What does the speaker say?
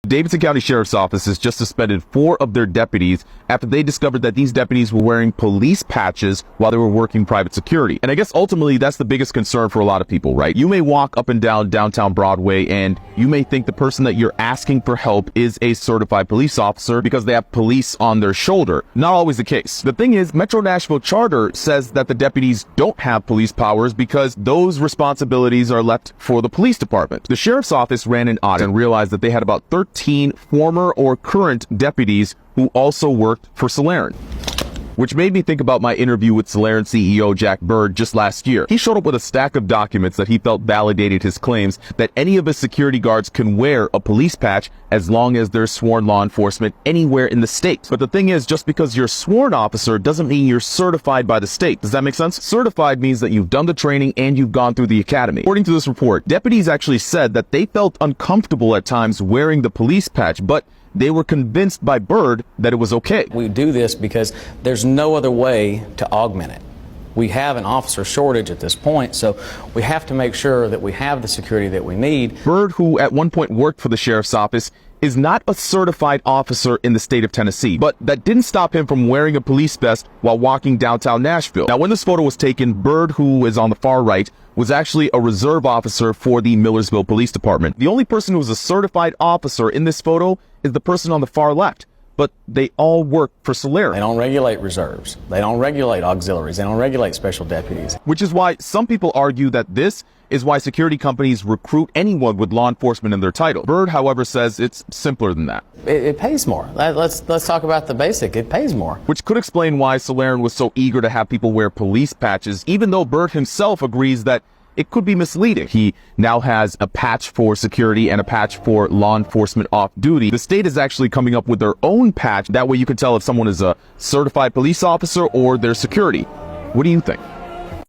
The Davidson County Sheriff's Office has just suspended 4 of their deputies after they discovered that these deputies were wearing police patches while they were working private security. And I guess ultimately that's the biggest concern for a lot of people, right? You may walk up and down downtown Broadway and you may think the person that you're asking for help is a certified police officer because they have police on their shoulder. Not always the case. The thing is, Metro Nashville Charter says that the deputies don't have police powers because those responsibilities are left for the police department. The Sheriff's Office ran an audit and realized that they had about 13 former or current deputies who also worked for Solaren. Which made me think about my interview with Solaren CEO Jack Byrd just last year. He showed up with a stack of documents that he felt validated his claims that any of his security guards can wear a police patch as long as they're sworn law enforcement anywhere in the state. But the thing is, just because you're a sworn officer doesn't mean you're certified by the state. Does that make sense? Certified means that you've done the training and you've gone through the academy. According to this report, deputies actually said that they felt uncomfortable at times wearing the police patch, but they were convinced by Byrd that it was okay. We do this because there's no other way to augment it. We have an officer shortage at this point, so we have to make sure that we have the security that we need. Byrd, who at one point worked for the Sheriff's Office, is not a certified officer in the state of Tennessee, but that didn't stop him from wearing a police vest while walking downtown Nashville. Now, when this photo was taken, Byrd, who is on the far right, was actually a reserve officer for the Millersville Police Department. The only person who was a certified officer in this photo is the person on the far left, but they all work for Solaren. They don't regulate reserves. They don't regulate auxiliaries. They don't regulate special deputies. Which is why some people argue that this is why security companies recruit anyone with law enforcement in their title. Byrd, however, says it's simpler than that. It pays more. Let's talk about the basic. It pays more. Which could explain why Solaren was so eager to have people wear police patches, even though Byrd himself agrees that it could be misleading. He now has a patch for security and a patch for law enforcement off duty. The state is actually coming up with their own patch. That way you can tell if someone is a certified police officer or their security. What do you think?